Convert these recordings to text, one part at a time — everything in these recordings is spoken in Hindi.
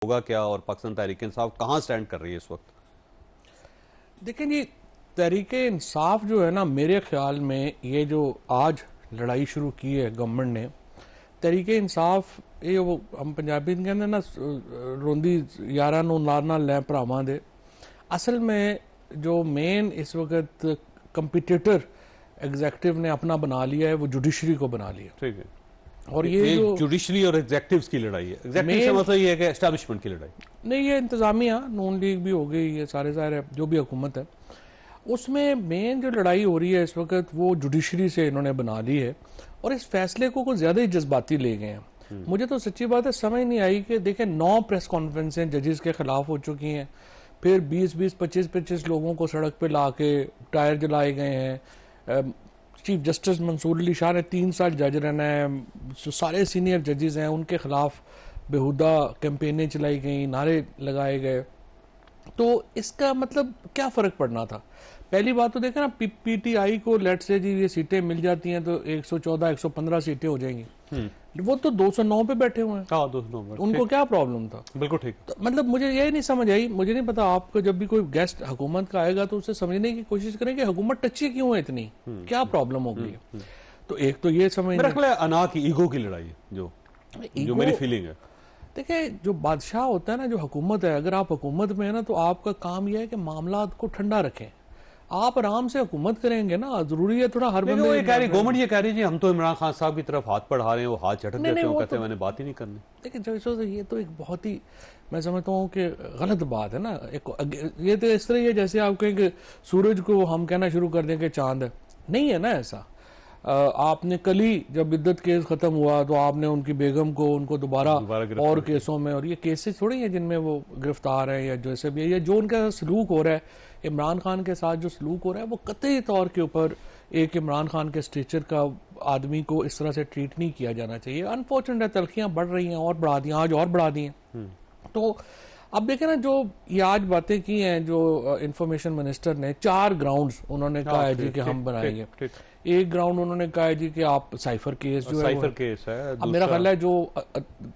होगा क्या और पाकिस्तान तहरीक इंसाफ कहाँ स्टैंड कर रही है इस वक्त? देखिए जी, तहरीक इंसाफ जो है ना, मेरे ख्याल में ये जो आज लड़ाई शुरू की है गवर्नमेंट ने, तहरीक इंसाफ ये वो हम पंजाबी में कहते हैं ना, रोंदी यारा नू नारना लै भरावां दे। असल में जो मेन इस वक्त कंपिटिटर एग्जेक्टिव ने अपना बना लिया है वो जुडिशरी को बना लिया। ठीक है। और ये जो जुडिशरी और एग्जेक्टिव्स की लड़ाई है, एग्जेक्टिव से मतलब ये है कि एस्टैब्लिशमेंट की लड़ाई नहीं, ये इंतजामिया नून लीग भी हो गई, ये सारे जो भी हुकूमत है उसमें मेन जो लड़ाई हो रही है इस वक्त वो जुडिशरी से इन्होंने बना ली है। और इस फैसले को कुछ ज्यादा ही जज्बाती ले गए हैं। मुझे तो सच्ची बात है समझ नहीं आई कि देखें 9 प्रेस कॉन्फ्रेंसें जजेस के खिलाफ हो चुकी हैं, फिर 20-20, 25-25 लोगों को सड़क पे ला के टायर जलाए गए हैं। चीफ जस्टिस मंसूर अली शाह ने 3 साल जज रहना है, जो सारे सीनियर जजेस हैं उनके खिलाफ बेहुदा कैंपेनें चलाई गई, नारे लगाए गए। तो इसका मतलब क्या फर्क पड़ना था? पहली बात तो देखें ना, पीटीआई को लेट से जी ये सीटें मिल जाती हैं तो 114-115 सीटें हो जाएंगी। वो तो 209 पे बैठे हुए हैं। 209 उनको क्या प्रॉब्लम था? बिल्कुल ठीक। तो मतलब मुझे यही नहीं समझ आई। मुझे नहीं पता, आपको जब भी कोई गेस्ट हुकूमत का आएगा तो उसे समझने की कोशिश करें कि हुकूमत टच्ची क्यों है इतनी, क्या प्रॉब्लम हो गई है। तो एक तो ये समझ अना की ईगो की लड़ाई है जो मेरी फीलिंग है। देखिए, जो बादशाह होता है ना, जो हुकूमत है, अगर आप हुकूमत में है ना तो आपका काम यह है कि मामला को ठंडा रखें। आप आराम से हुकूमत करेंगे ना, जरूरी है थोड़ा हर बंदे गवर्नमेंट ये कह रही है हम तो इमरान खान साहब की तरफ हाथ बढ़ा रहे हैं, वो हाथ झटक देते हैं, कहते हैं मैंने बात ही नहीं करनी। लेकिन जो ये तो एक बहुत ही, मैं समझता हूँ कि गलत बात है ना। ये तो इस तरह है जैसे आप कहें कि सूरज को हम कहना शुरू कर दें कि चांद है, नहीं है ना ऐसा। आपने कल ही जब इद्दत केस खत्म हुआ तो आपने उनकी बेगम को उनको दोबारा और केसों में, और ये केसेस थोड़ी हैं जिनमें वो गिरफ्तार है या जैसे भी है, या जो उनका सलूक हो रहा है इमरान खान के साथ, जो सलूक हो रहा है वो कतई तौर के ऊपर एक इमरान खान के स्टेचर का आदमी को इस तरह से ट्रीट नहीं किया जाना चाहिए। अनफॉर्चुनेट तलखियां बढ़ रही हैं और बढ़ा दी, आज और बढ़ा दी हैं। तो अब देखें ना, जो ये आज बातें की हैं, जो इंफॉर्मेशन मिनिस्टर ने 4 ग्राउंड्स उन्होंने कहा है जी कि हम बनाएंगे। एक ग्राउंड उन्होंने कहा है जी कि आप साइफर केस जो है, साइफर केस है। अब मेरा ख्याल है जो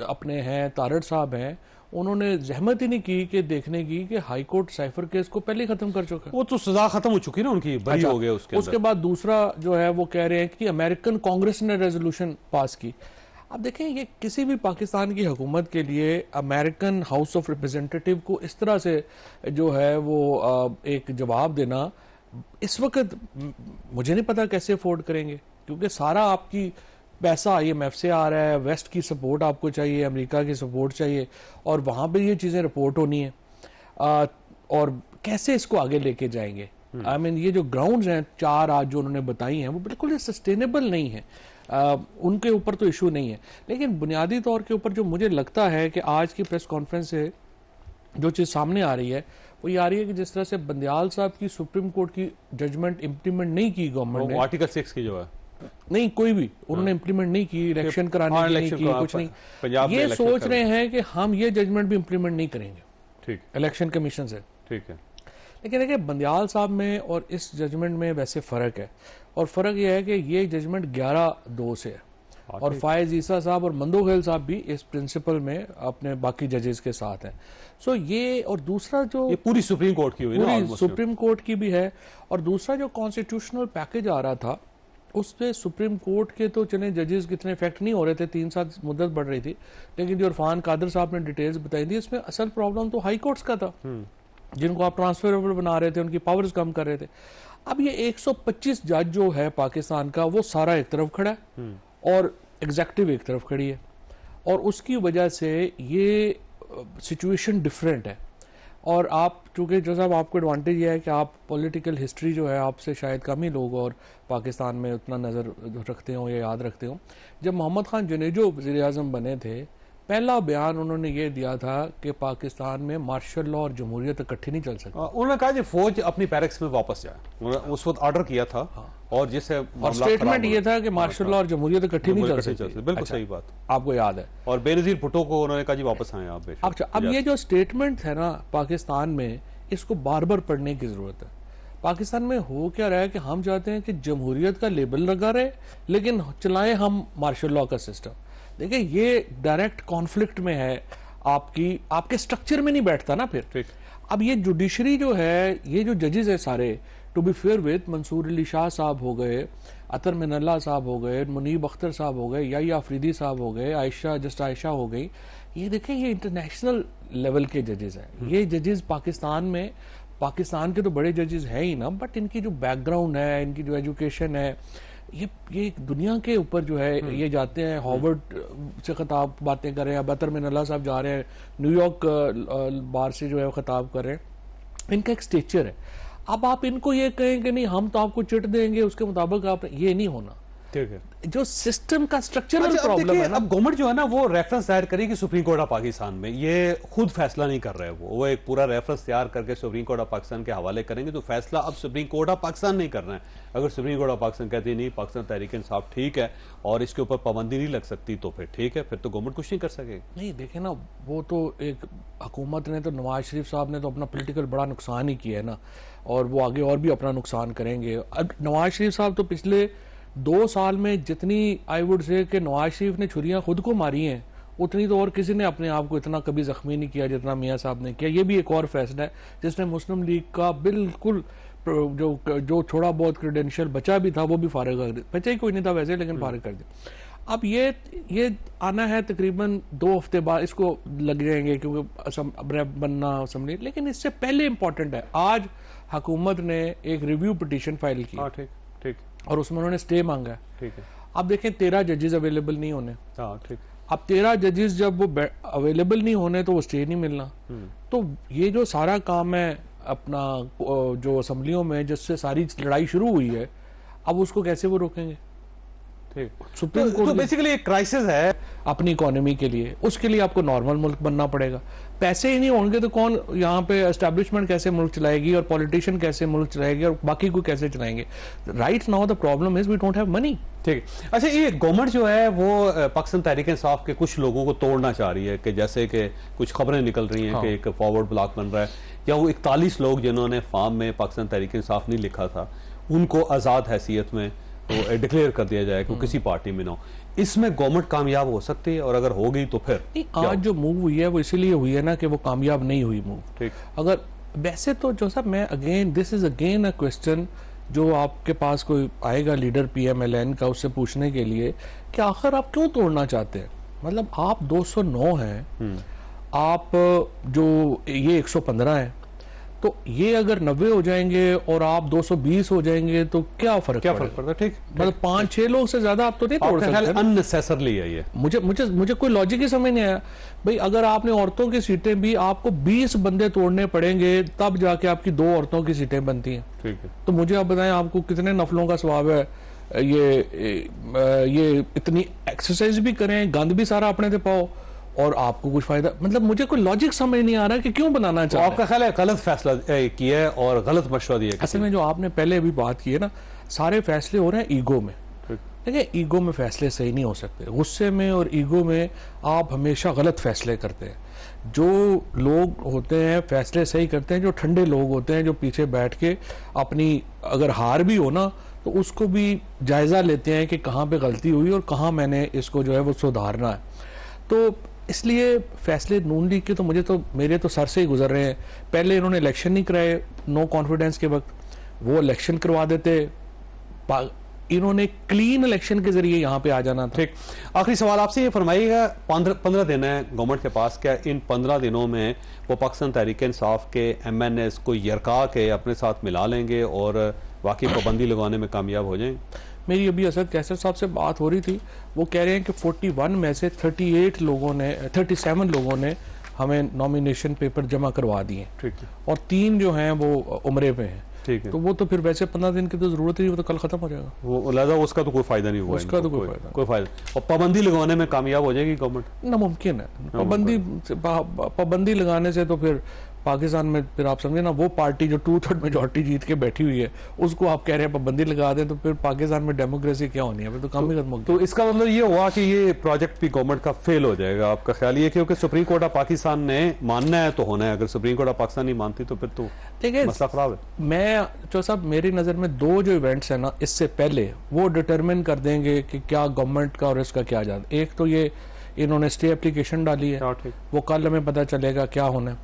अपने हैं तारड़ साहब हैं, उन्होंने जहमत ही नहीं की कि देखने की कि हाई कोर्ट साइफर केस को पहले खत्म कर चुका है। वो तो सजा खत्म हो चुकी ना उनकी, बरी हो गया उसके बाद दूसरा जो है वो कह रहे हैं कि अमेरिकन कांग्रेस ने रेजोल्यूशन पास की। अब देखें, ये किसी भी पाकिस्तान की हुकूमत के लिए अमेरिकन हाउस ऑफ रिप्रेजेंटेटिव को इस तरह से जो है वो एक जवाब देना इस वक्त मुझे नहीं पता कैसे अफोर्ड करेंगे, क्योंकि सारा आपकी पैसा IMF से आ रहा है, वेस्ट की सपोर्ट आपको चाहिए, अमेरिका की सपोर्ट चाहिए, और वहां पे ये चीजें रिपोर्ट होनी है। और कैसे इसको आगे लेके जाएंगे? आई मीन ये जो ग्राउंड्स हैं 4 आज जो उन्होंने बताई हैं वो बिल्कुल सस्टेनेबल नहीं है। उनके ऊपर तो इशू नहीं है, लेकिन बुनियादी तौर के ऊपर जो मुझे लगता है कि आज की प्रेस कॉन्फ्रेंस से जो चीज सामने आ रही है वो ये आ रही है कि जिस तरह से बंदियाल साहब की सुप्रीम कोर्ट की जजमेंट इंप्लीमेंट नहीं की गवर्नमेंट ने, आर्टिकल 6 की जो है नहीं कोई भी उन्होंने इंप्लीमेंट नहीं की, इलेक्शन कराने की नहीं की, कुछ नहीं। ये सोच रहे हैं कि हम ये जजमेंट भी इंप्लीमेंट नहीं करेंगे, ठीक, इलेक्शन कमीशन से, ठीक है। लेकिन देखिए, बंदियाल साहब में और इस जजमेंट में वैसे फर्क है, और फर्क यह है कि ये जजमेंट 11-2 से है, और फायज ईसा साहब और मंदोखेल साहब भी इस प्रिंसिपल में अपने बाकी जजेस के साथ हैं। सो ये, और दूसरा जो ये पूरी सुप्रीम कोर्ट की हुई ना, पूरी सुप्रीम कोर्ट की भी है, और दूसरा जो कॉन्स्टिट्यूशनल पैकेज आ रहा था उस पे सुप्रीम कोर्ट के तो चले जजेस कितने इफेक्ट नहीं हो रहे थे, 3 साल मुद्दत बढ़ रही थी, लेकिन जो इरफान कादर साहब ने डिटेल्स बताई थी इसमें असल प्रॉब्लम तो हाई कोर्ट्स का था, जिनको आप ट्रांसफरेबल बना रहे थे, उनकी पावर्स कम कर रहे थे। अब ये 125 जज जो है पाकिस्तान का वो सारा एक तरफ खड़ा है और एग्जेक्टिव एक तरफ खड़ी है, और उसकी वजह से ये सिचुएशन डिफरेंट है। और आप चूंकि जो साहब आपको एडवांटेज ये है कि आप पॉलिटिकल हिस्ट्री जो है आपसे शायद कम ही लोग और पाकिस्तान में उतना नज़र रखते हो या याद रखते हो। जब मोहम्मद खान जुनेजो वज़ीर आज़म बने थे, पहला बयान उन्होंने ये दिया था कि पाकिस्तान में मार्शल लॉ और जमहूरियत इकट्ठी नहीं चल सकती। उन्होंने कहा कि फौज अपनी बैरक्स में वापस जाए, उस वक्त ऑर्डर किया था। और जिससे और स्टेटमेंट ये था कि मार्शल लॉ और जमहूरियत इकट्ठी नहीं चल सकती। बिल्कुल सही बात, आपको याद है। और बेनजीर भुट्टो को उन्होंने कहा जी वापस आए आप। अच्छा, अब ये जो स्टेटमेंट है ना पाकिस्तान में, इसको बार बार पढ़ने की जरूरत है। पाकिस्तान में हो क्या रहा है कि हम चाहते हैं कि जमहूरियत का लेबल लगा रहे, लेकिन चलाएं हम मार्शल लॉ का सिस्टम। देखिए, ये डायरेक्ट कॉन्फ्लिक्ट में है आपके स्ट्रक्चर में नहीं बैठता ना फिर। ठीक। अब ये जुडिशरी जो है, ये जो जजेस है सारे, to be fair with Mansoor Ali Shah साहब हो गए, अतर मिनल्ला साहब हो गए, मुनीब अख्तर साहब हो गए, या अफरीदी साहब हो गए, आयशा हो गई, ये देखें ये इंटरनेशनल लेवल के जजेस हैं। ये जजेस पाकिस्तान के तो बड़े जजेस हैं ही ना, बट इनकी जो बैकग्राउंड है, इनकी जो एजुकेशन है, ये दुनिया के ऊपर जो है ये जाते हैं, हार्वर्ड से खिताब बातें कर रहे हैं, अतर मिनल्ला साहब जा रहे हैं न्यूयॉर्क बार से जो है खिताब कर रहे हैं। इनका एक स्टेचर है। अब आप इनको ये कहें कि नहीं हम तो आपको चिट देंगे उसके मुताबिक आप, ये नहीं होना। ठीक है, जो सिस्टम का स्ट्रक्चरल प्रॉब्लम है ना। अब गवर्नमेंट जो है ना वो रेफरेंस दायर करेगी सुप्रीम कोर्ट ऑफ पाकिस्तान में, ये खुद फैसला नहीं कर रहे हैं। वो एक पूरा रेफरेंस तैयार करके सुप्रीम कोर्ट ऑफ पाकिस्तान के हवाले करेंगे, तो फैसला अब सुप्रीम कोर्ट ऑफ पाकिस्तान नहीं कर रहे हैं। अगर सुप्रीम कोर्ट ऑफ पाकिस्तान कहती है नहीं पाकिस्तान तहरीक इंसाफ ठीक है और इसके ऊपर पाबंदी नहीं लग सकती, तो फिर ठीक है, फिर तो गवर्नमेंट कुछ नहीं कर सकेगी। नहीं देखे ना, वो तो एक हुकूमत ने तो, नवाज शरीफ साहब ने तो अपना पॉलिटिकल बड़ा नुकसान ही किया है ना, और वो आगे और भी अपना नुकसान करेंगे। अब नवाज शरीफ साहब तो पिछले 2 साल में जितनी आई वुड से कि नवाज शरीफ ने छुरियां खुद को मारी हैं, उतनी तो और किसी ने अपने आप को इतना कभी जख्मी नहीं किया जितना मियां साहब ने किया। ये भी एक और फैसला है जिसने मुस्लिम लीग का बिल्कुल जो थोड़ा बहुत क्रेडेंशियल बचा भी था वो भी फारिग कर दिया। बचा ही कोई नहीं था वैसे, लेकिन फारिग कर दिया। अब ये आना है तकरीबन 2 हफ्ते बाद इसको लग जाएंगे, क्योंकि बनना असम्बली। लेकिन इससे पहले इंपॉर्टेंट है, आज हुकूमत ने एक रिव्यू पिटीशन फाइल की। ठीक ठीक। और उसमें उन्होंने स्टे मांगा है। ठीक है। अब देखें 13 जजेस अवेलेबल नहीं होने। ठीक। अब 13 जजेस जब वो अवेलेबल नहीं होने तो वो स्टे नहीं मिलना। तो ये जो सारा काम है अपना जो असम्बलियों में जिससे सारी लड़ाई शुरू हुई है, अब उसको कैसे वो रोकेंगे? सुप्रीम कोर्ट तो बेसिकली एक क्राइसिस है अपनी इकोनॉमी के लिए। उसके लिए आपको नॉर्मल मुल्क बनना पड़ेगा। पैसे ही नहीं होंगे तो कौन यहाँ पे एस्टेब्लिशमेंट कैसे मुल्क चलाएगी, और पॉलिटिशियन कैसे मुल्क चलाएगी, और बाकी को कैसे चलाएंगे? Right now the problem is we don't have money. ठीक। अच्छा, ये गवर्नमेंट जो है वो पाकिस्तान तहरीक इंसाफ के कुछ लोगों को तोड़ना चाह रही है, कि जैसे कि कुछ खबरें निकल रही हैं कि एक फॉरवर्ड ब्लॉक बन रहा है, या वो 41 लोग जिन्होंने फार्म में पाकिस्तान तहरीक इंसाफ नहीं लिखा था उनको आजाद हैसियत में तो डिक्लेयर कर दिया जाए कि किसी पार्टी में ना हो। इसमें गवर्नमेंट कामयाब हो सकती है, और अगर हो गई तो फिर आज जो मूव हुई है वो इसीलिए हुई है ना कि वो कामयाब नहीं हुई मूव। ठीक। अगर वैसे तो जो साहब, मैं again this is again a question जो आपके पास कोई आएगा लीडर PMLN का, उससे पूछने के लिए कि आखिर आप क्यों तोड़ना चाहते हैं? मतलब आप 209 हैं, आप जो ये 115 है, तो ये अगर 90 हो जाएंगे और आप 220 हो जाएंगे तो क्या फर्क पड़ता है? ठीक। मतलब 5-6 लोग से ज्यादा आप तो नहीं तोड़ सकते। अननेसेसरली है ये। मुझे कोई लॉजिक ही समझ नहीं आया भाई। अगर आपने औरतों की सीटें भी, आपको 20 बंदे तोड़ने पड़ेंगे तब जाके आपकी 2 औरतों की सीटें बनती हैं। ठीक है। तो मुझे आप बताएं आपको कितने नफलों का स्वभाव है, ये इतनी एक्सरसाइज भी करें, गंद भी सारा अपने से पाओ, और आपको कुछ फायदा? मतलब मुझे कोई लॉजिक समझ नहीं आ रहा कि क्यों बनाना चाहिए। आपका ख्याल है गलत फैसला किया है और गलत मशवरा दिया? असल में जो आपने पहले अभी बात की है ना, सारे फैसले हो रहे हैं ईगो में। देखिए, ईगो में फैसले सही नहीं हो सकते। गुस्से में और ईगो में आप हमेशा गलत फैसले करते हैं। जो लोग होते हैं फैसले सही करते हैं, जो ठंडे लोग होते हैं, जो पीछे बैठ के अपनी अगर हार भी हो ना तो उसको भी जायजा लेते हैं कि कहाँ पे गलती हुई और कहाँ मैंने इसको जो है वो सुधारना है। तो इसलिए फैसले नून लीग के तो मेरे तो सर से ही गुजर रहे हैं। पहले इन्होंने इलेक्शन नहीं कराए नो कॉन्फिडेंस के वक्त, वो इलेक्शन करवा देते, इन्होंने क्लीन इलेक्शन के जरिए यहाँ पे आ जाना था। ठीक। आखिरी सवाल आपसे ये फरमाइएगा, 15 दिन है गवर्नमेंट के पास, क्या इन 15 दिनों में वो पाकिस्तान तहरीक इंसाफ के MNS को यरका के अपने साथ मिला लेंगे और वाकई पाबंदी लगाने में कामयाब हो जाएंगे? मेरी अभी असद कैसर साहब से बात हो रही थी, वो कह रहे हैं कि 41 में से 37 लोगों ने हमें नॉमिनेशन पेपर जमा करवा दिए। ठीक है। और 3 जो हैं वो उम्रे पे हैं। ठीक है। तो वो तो फिर वैसे 15 दिन की तो जरूरत ही, वो तो कल खत्म हो जाएगा। वो लहजा उसका तो कोई फायदा नहीं हुआ, उसका तो कोई फायदा। और पाबंदी लगाने में कामयाब हो जाएगी गवर्नमेंट? नामुमकिन है। पाबंदी लगाने से तो फिर पाकिस्तान में फिर आप समझे ना, वो पार्टी जो 2/3 मेजॉरिटी जीत के बैठी हुई है उसको आप कह रहे हैं पाबंदी लगा दें, तो फिर पाकिस्तान में डेमोक्रेसी क्या होनी है? फिर तो काम ही खत्म हो गया। तो इसका मतलब ये हुआ कि ये प्रोजेक्ट भी गवर्नमेंट का फेल हो जाएगा, आपका ख्याल ये? क्योंकि सुप्रीम कोर्ट ऑफ पाकिस्तान ने मानना है तो होना है, अगर सुप्रीम कोर्ट ऑफ पाकिस्तान नहीं मानती तो फिर तो मसला खराब है। मैं जो साहब, मेरी नजर में 2 जो इवेंट्स है ना इससे पहले वो डिटरमिन कर देंगे कि क्या गवर्नमेंट का और इसका क्या जाता। एक तो ये इन्होंने स्टे एप्लीकेशन डाली है, वो कल हमें पता चलेगा क्या होना है।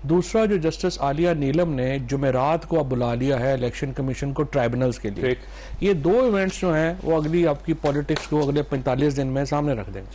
दूसरा, जो जस्टिस आलिया नीलम ने जुमेरात को अब बुला लिया है इलेक्शन कमीशन को ट्राइब्यूनल्स के लिए, ये दो इवेंट्स जो हैं वो अगली आपकी पॉलिटिक्स को अगले 45 दिन में सामने रख देंगे।